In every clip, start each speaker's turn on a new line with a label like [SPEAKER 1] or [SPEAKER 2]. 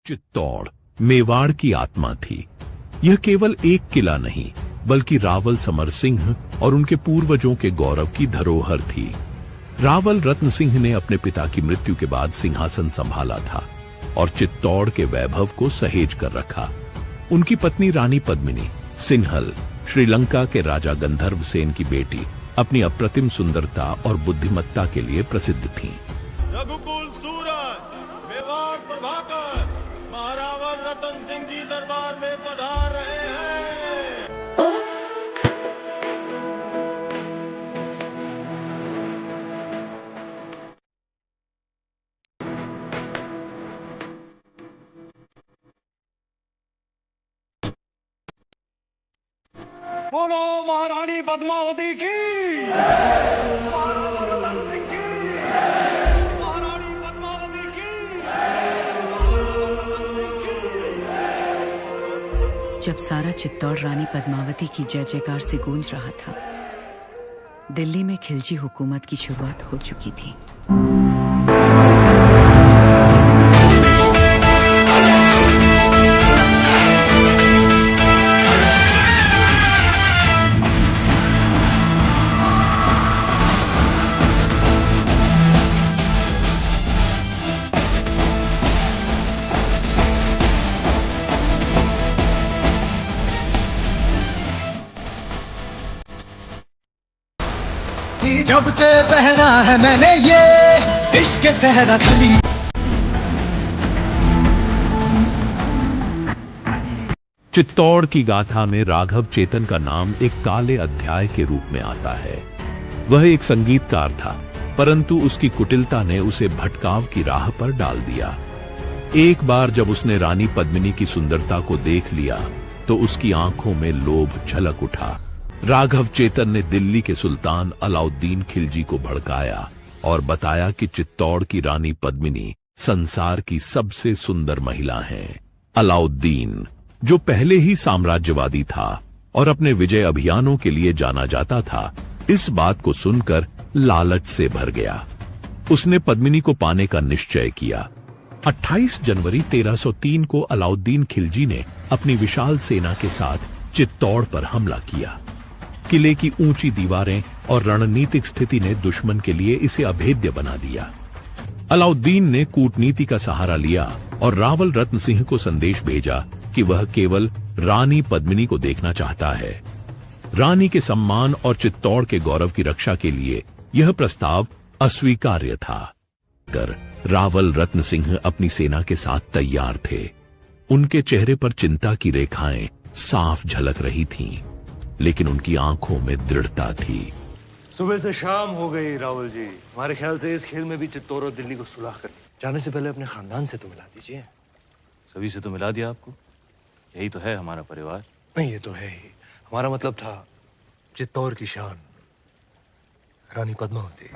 [SPEAKER 1] चित्तौड़ मेवाड़ की आत्मा थी। यह केवल एक किला नहीं बल्कि रावल समर सिंह और उनके पूर्वजों के गौरव की धरोहर थी। रावल रत्न सिंह ने अपने पिता की मृत्यु के बाद सिंहासन संभाला था और चित्तौड़ के वैभव को सहेज कर रखा। उनकी पत्नी रानी पद्मिनी सिन्हल श्रीलंका के राजा गंधर्व सेन की बेटी अपनी अप्रतिम सुंदरता और बुद्धिमत्ता के लिए प्रसिद्ध थीं।
[SPEAKER 2] रघुकुल सूरज मेवाड़ प्रभाकर महारावल रतन सिंह जी दरबार में पधार रहे हैं। बोलो महारानी पद्मावती की, महाराजा रतन सिंह की, महारानी पद्मावती की, महाराजा रतन सिंह की।
[SPEAKER 3] जब सारा चित्तौड़ रानी पद्मावती की जय जयकार से गूंज रहा था, दिल्ली में खिलजी हुकूमत की शुरुआत हो चुकी थी।
[SPEAKER 4] जब से पहना है मैंने ये इश्क सहरा खली।
[SPEAKER 1] चित्तौड़ की गाथा में राघव चेतन का नाम एक काले अध्याय के रूप में आता है। वह एक संगीतकार था, परंतु उसकी कुटिलता ने उसे भटकाव की राह पर डाल दिया। एक बार जब उसने रानी पद्मिनी की सुंदरता को देख लिया तो उसकी आंखों में लोभ झलक उठा। राघव चेतन ने दिल्ली के सुल्तान अलाउद्दीन खिलजी को भड़काया और बताया कि चित्तौड़ की रानी पद्मिनी संसार की सबसे सुंदर महिला है। अलाउद्दीन, जो पहले ही साम्राज्यवादी था और अपने विजय अभियानों के लिए जाना जाता था, इस बात को सुनकर लालच से भर गया। उसने पद्मिनी को पाने का निश्चय किया। 28 जनवरी 1303 को अलाउद्दीन खिलजी ने अपनी विशाल सेना के साथ चित्तौड़ पर हमला किया। किले की ऊंची दीवारें और रणनीतिक स्थिति ने दुश्मन के लिए इसे अभेद्य बना दिया। अलाउद्दीन ने कूटनीति का सहारा लिया और रावल रत्न सिंह को संदेश भेजा कि वह केवल रानी पद्मिनी को देखना चाहता है। रानी के सम्मान और चित्तौड़ के गौरव की रक्षा के लिए यह प्रस्ताव अस्वीकार्य था। रावल रत्न सिंह अपनी सेना के साथ तैयार थे। उनके चेहरे पर चिंता की रेखाएं साफ झलक रही थीं, लेकिन उनकी आंखों में दृढ़ता थी।
[SPEAKER 5] सुबह से शाम हो गई रावल जी। हमारे ख्याल से इस खेल में भी चित्तौड़ और दिल्ली को सुलह कर जाने से पहले अपने खानदान से तो मिला दीजिए।
[SPEAKER 6] सभी से तो मिला दिया आपको, यही तो है हमारा परिवार।
[SPEAKER 5] नहीं, ये तो है ही। हमारा मतलब था चित्तौड़ की शान रानी पद्मावती।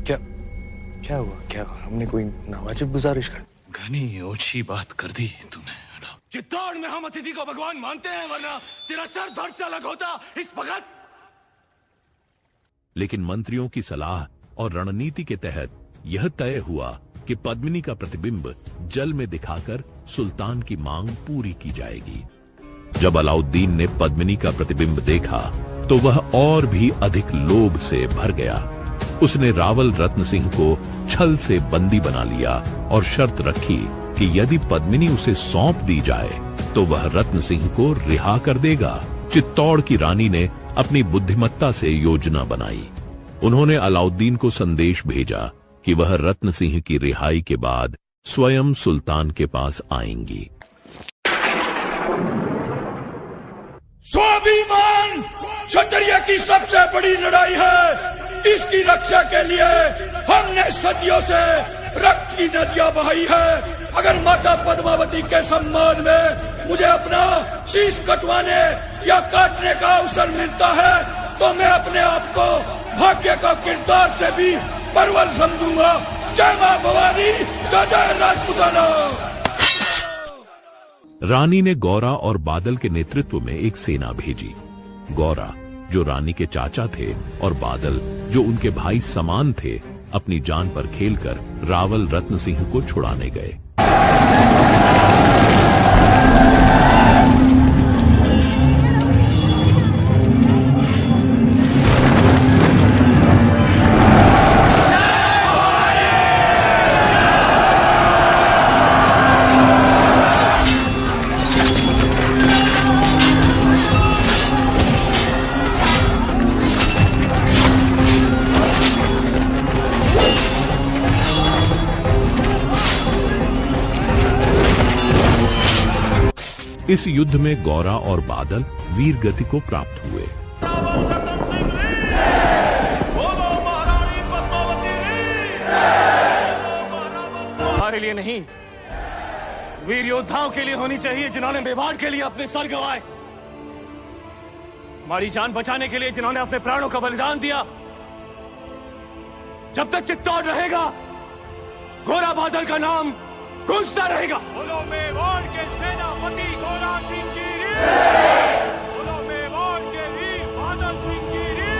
[SPEAKER 5] क्या क्या हुआ? क्या हमने कोई नावाजिब गुजारिश कर?
[SPEAKER 6] घनी ओछी बात कर दी तूने।
[SPEAKER 2] चित्तौड़ में हम अतिथि को भगवान मानते हैं, वरना तेरा सर धड़ से अलग होता इस वक्त।
[SPEAKER 1] लेकिन मंत्रियों की सलाह और रणनीति के तहत यह तय हुआ कि पद्मिनी का प्रतिबिंब जल में दिखाकर सुल्तान की मांग पूरी की जाएगी। जब अलाउद्दीन ने पद्मिनी का प्रतिबिंब देखा तो वह और भी अधिक लोभ से भर गया। उसने रावल रत्न सिंह को छल से बंदी बना लिया और शर्त रखी कि यदि पद्मिनी उसे सौंप दी जाए तो वह रत्न सिंह को रिहा कर देगा। चित्तौड़ की रानी ने अपनी बुद्धिमत्ता से योजना बनाई। उन्होंने अलाउद्दीन को संदेश भेजा कि वह रत्न सिंह की रिहाई के बाद स्वयं सुल्तान के पास आएंगी।
[SPEAKER 2] स्वाभिमान क्षत्रिय की सबसे बड़ी लड़ाई है। इसकी रक्षा के लिए हमने सदियों से रक्त की नदियां बहाई है। अगर माता पद्मावती के सम्मान में मुझे अपना शीश कटवाने या काटने का अवसर मिलता है तो मैं अपने आप को भाग्य का किरदार से भी परवल समझूंगा। जय मां भवानी, जय राजपूताना।
[SPEAKER 1] रानी ने गौरा और बादल के नेतृत्व में एक सेना भेजी। गौरा, जो रानी के चाचा थे, और बादल, जो उनके भाई समान थे, अपनी जान पर खेलकर रावल रत्न सिंह को छुड़ाने गए। इस युद्ध में गौरा और बादल वीर गति को प्राप्त हुए।
[SPEAKER 7] हमारे लिए नहीं, वीर योद्धाओं के लिए होनी चाहिए जिन्होंने मेवाड़ के लिए अपने सर गंवाए, हमारी जान बचाने के लिए जिन्होंने अपने प्राणों का बलिदान दिया। जब तक चित्तौड़ रहेगा, गोरा बादल का नाम गूंजता रहेगा। बोलो मेवाड़ के सेनापति गोरा सिंह जी रे, बोलो मेवाड़ के वीर बादल सिंह जी रे।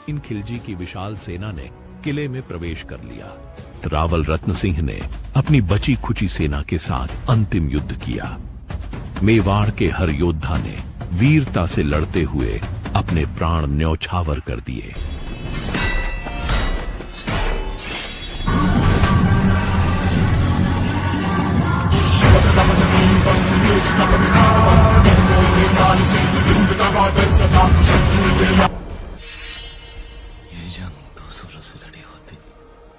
[SPEAKER 1] इन खिलजी की विशाल सेना ने किले में प्रवेश कर लिया। रावल रत्न सिंह ने अपनी बची खुची सेना के साथ अंतिम युद्ध किया। मेवाड़ के हर योद्धा ने वीरता से लड़ते हुए अपने प्राण न्यौछावर कर दिए।
[SPEAKER 2] ये जंग दो सूलों से लड़ी होती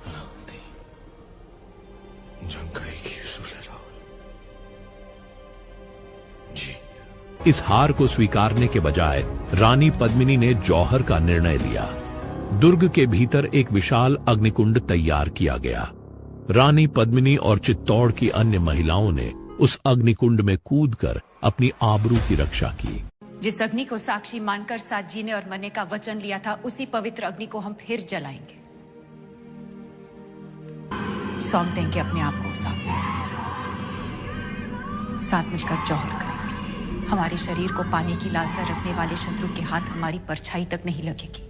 [SPEAKER 2] ना होती। जंग का एक ही उसूल है रावल, जीत।
[SPEAKER 1] इस हार को स्वीकारने के बजाय रानी पद्मिनी ने जौहर का निर्णय लिया। दुर्ग के भीतर एक विशाल अग्निकुंड तैयार किया गया। रानी पद्मिनी और चित्तौड़ की अन्य महिलाओं ने उस अग्निकुंड में कूदकर अपनी आबरू की रक्षा की।
[SPEAKER 3] जिस अग्नि को साक्षी मानकर साथ जीने और मरने का वचन लिया था, उसी पवित्र अग्नि को हम फिर जलाएंगे। सौंप देंगे अपने आप को साथ मिलकर जौहर करेंगे। हमारे शरीर को पाने की लालसा रखने वाले शत्रु के हाथ हमारी परछाई तक नहीं लगेगी।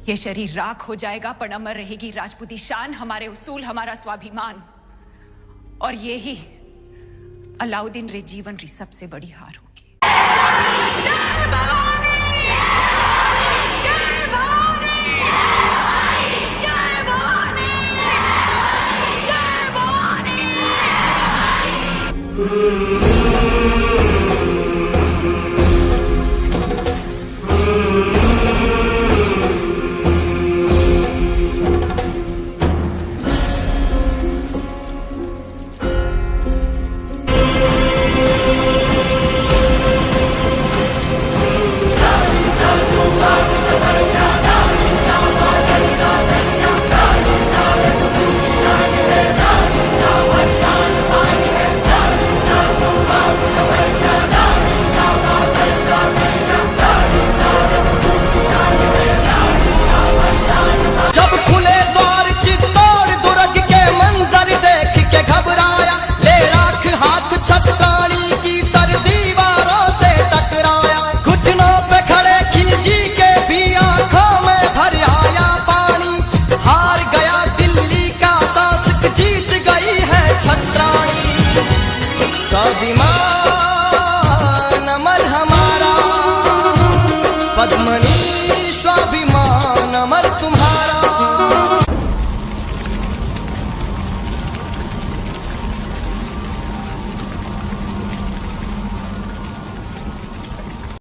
[SPEAKER 3] ये शरीर राख हो जाएगा पर अमर रहेगी राजपूती शान, हमारे उसूल, हमारा स्वाभिमान। और ये ही अलाउद्दीन रे जीवन री सबसे बड़ी हार हो।